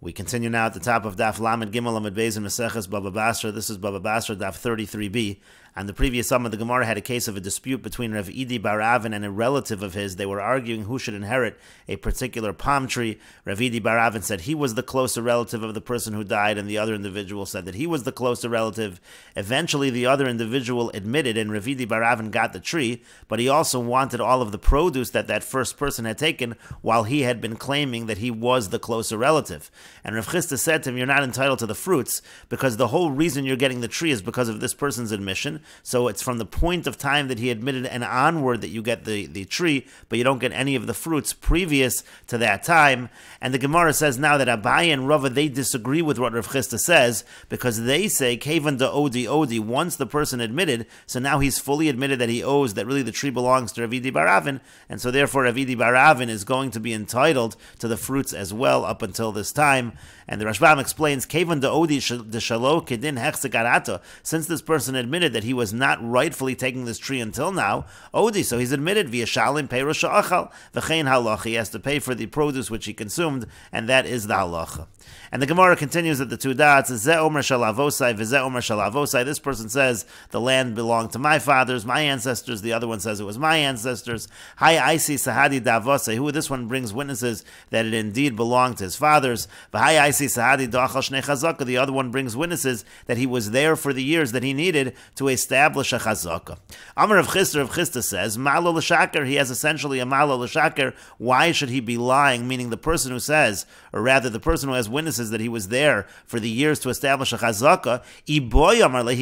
We continue now at the top of Daf Lamed Gimel Amud Beis in Meseches Bava Basra. This is Bava Basra Daf 33b. And the previous Summer, the Gemara had a case of a dispute between Rav Idi bar Avin and a relative of his. They were arguing who should inherit a particular palm tree. Rav Idi bar Avin said he was the closer relative of the person who died, and the other individual said that he was the closer relative. Eventually, the other individual admitted, and Rav Idi bar Avin got the tree, but he also wanted all of the produce that first person had taken, while he had been claiming that he was the closer relative. And Rav Chisda said to him, "You're not entitled to the fruits, because the whole reason you're getting the tree is because of this person's admission. So it's from the point of time that he admitted and onward that you get the tree, but you don't get any of the fruits previous to that time." And the Gemara says now that Abaye and Rava, they disagree with what Rav Chisda says, because they say, Kevan da odi, once the person admitted, so now he's fully admitted that he owes, that really the tree belongs to Rav Idi bar Avin, and so therefore Rav Idi bar Avin is going to be entitled to the fruits as well up until this time. And the Rashbam explains, Kevan da odi de shalo kedin hechzekarato, since this person admitted that he was not rightfully taking this tree until now, odi, so he's admitted via shalim peiros sha'achal v'chein halacha, he has to pay for the produce which he consumed, and that is the halacha. And the Gemara continues at the two dots, Zeh omer shalavosai v'zeh omer shalavosai. This person says the land belonged to my fathers, my ancestors. The other one says it was my ancestors. Hai aisi sahadi davosai. Who this one brings witnesses that it indeed belonged to his fathers. V'hai aisi sahadi dachal shnei chazaka. The other one brings witnesses that he was there for the years that he needed to establish a chazaka. Amar Rav Chisda says, malo l'shaker. He has essentially a malo l'shaker. Why should he be lying? Meaning the person who says, or rather the person who has witnesses that he was there for the years to establish a chazaka, he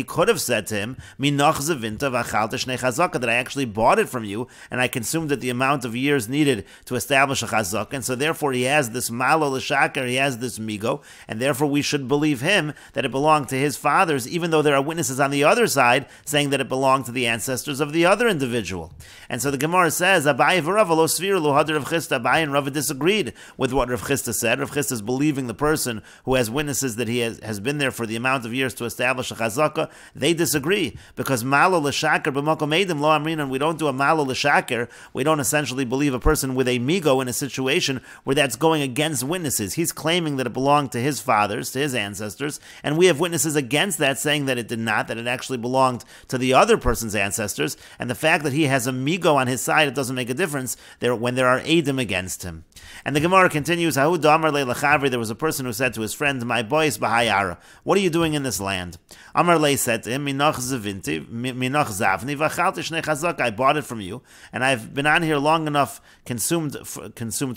could have said to him, that I actually bought it from you and I consumed it the amount of years needed to establish a chazaka, and so therefore he has this malo l'shaker, he has this migo, and therefore we should believe him that it belonged to his fathers, even though there are witnesses on the other side saying that it belonged to the ancestors of the other individual. And so the Gemara says, Abaye and Rava disagreed with what Rav Chisda said. Rav Chisda is believing the person who has witnesses that he has been there for the amount of years to establish a chazaka. They disagree, because malo l'shaker b'makom eidim lo amrin, and we don't do a malo l'shaker. We don't essentially believe a person with a migo in a situation where that's going against witnesses. He's claiming that it belonged to his fathers, to his ancestors, and we have witnesses against that saying that it did not, that it actually belonged to the other person's ancestors, and the fact that he has a migo on his side, it doesn't make a difference there when there are eidim against him. And the Gemara continues, there was a person who said to his friend, my boys b'hayara, what are you doing in this land? Amar Lei said to him, minach zavni v'achalti shnei chazaka, I bought it from you, and I've been on here long enough, consumed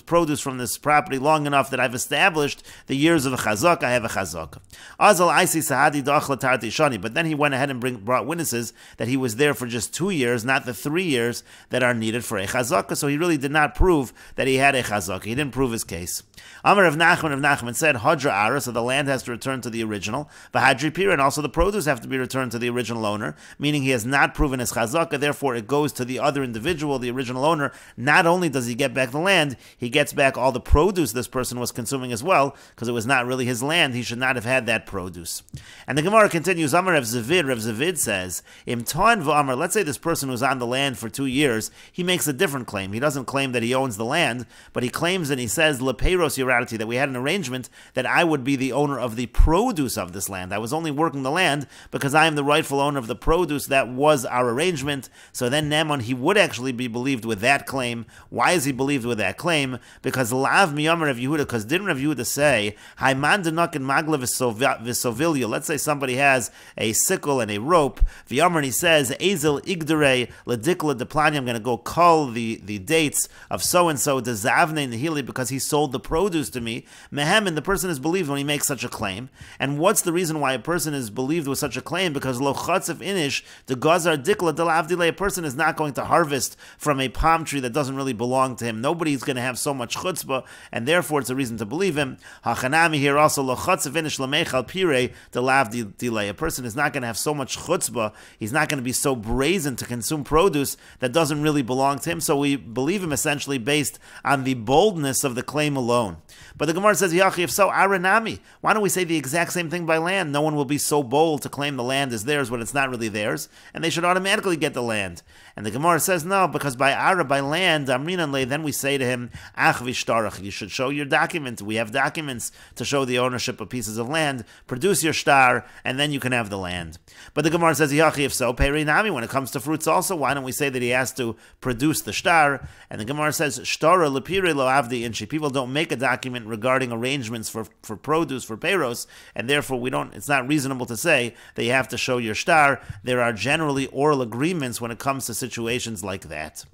produce from this property long enough that I've established the years of a chazaka, I have a chazaka. Azal aisi sahadi dachla tarti shani, but then he went ahead and brought witnesses that he was there for just 2 years, not the 3 years that are needed for a chazaka, so he really did not prove that he had a chazaka. He didn't prove his case. Amar of Nachman said, Hadra Ara, so the land has to return to the original. V'hadri Pira, and also the produce have to be returned to the original owner, meaning he has not proven his chazaka, therefore it goes to the other individual, the original owner. Not only does he get back the land, he gets back all the produce this person was consuming as well, because it was not really his land, he should not have had that produce. And the Gemara continues, Amar Rav Zavid says, Im Ta'an v'Amar, let's say this person was on the land for 2 years, he makes a different claim. He doesn't claim that he owns the land, but he claims and he says, Lepeiros Yorati, that we had an arrangement that I would be the owner of the produce of this land. I was only working the land because I am the rightful owner of the produce. That was our arrangement. So then Naaman, he would actually be believed with that claim. Why is he believed with that claim? Because Lav Miyamer of Yehuda, because didn't Rav Yehuda say, Haiman Denok and Magla Visovilio, let's say somebody has a sickle and a rope, V'yamer, and he says, Ezel Igdere Ledikla Deplani, I'm going to go cull the dates of so-and-so, Dezavne Nihili, because he sold the produce to me. Mehem, and the person is believed when he makes such a claim. And what's the reason why a person is believed with such a claim? Because lo chatzef inish the gazar dikla delavdile, a person is not going to harvest from a palm tree that doesn't really belong to him. Nobody's going to have so much chutzpah, and therefore it's a reason to believe him. Hachanami here also lo chatzef inish lamechal pire delavdile. A person is not going to have so much chutzpah. He's not going to be so brazen to consume produce that doesn't really belong to him. So we believe him essentially based on the boldness of the claim alone. But the Gemara says, Yachi, if so, Aranami. Why don't we say the exact same thing by land? No one will be so bold to claim the land is theirs when it's not really theirs, and they should automatically get the land. And the Gemara says, no, because by Ara, by land, Amrinanle, then we say to him, Ach vishtarach, you should show your document. We have documents. documents to show the ownership of pieces of land, produce your shtar, and then you can have the land. But the Gemara says, Yachi, if so, Perinami, when it comes to fruits also, why don't we say that he has to produce the shtar? And the Gemara says, Shtara lepiri lo avdi inshi. People don't make a document regarding arrangements for produce, for peiros, and therefore it's not reasonable to say that you have to show your shtar. There are generally oral agreements when it comes to situations like that.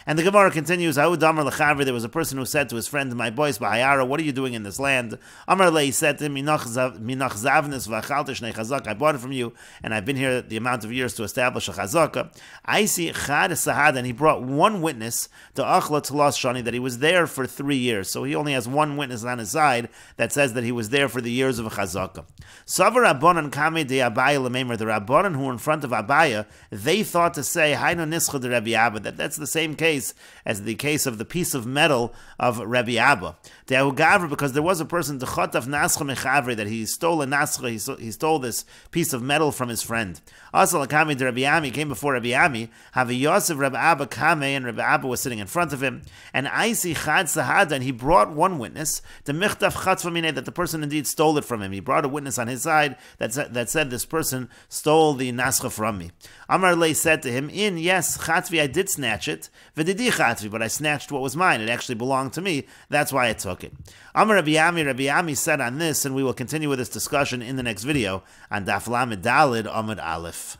And the Gemara continues, there was a person who said to his friend, my boys, Bahayara, what are you doing in this land? Amar le, he said to him, I bought it from you, and I've been here the amount of years to establish a chazaka. I see chad sahad, and he brought one witness to achla talas shani, that he was there for 3 years. So he only has one witness on his side that says that he was there for the years of a chazaka. Savar Rabbanan kame de Abaya lememer, the Rabbanan who were in front of Abaya, they thought to say, Haino nischa de Rabbi Abba, that's the same case as the case of the piece of metal of Rabbi Abba. Because there was a person, that he stole a nascha, he stole this piece of metal from his friend. Also, Rabbi Ami came before Rabbi Ami, Yosef Rabbi Abba kame, and Rabbi Abba was sitting in front of him, and I see chad sahada, and he brought one witness, the michtaf chatzvamine, that the person indeed stole it from him. He brought a witness on his side that said this person stole the nascha from me. Amar Lei said to him, yes, chatzvi, I did snatch it, v'didi chatzvi, but I snatched what was mine. It actually belonged to me. That's why I took it. Amar Rabbi Ami said on this, and we will continue with this discussion in the next video on Daf Lamed Daled Amud Aleph.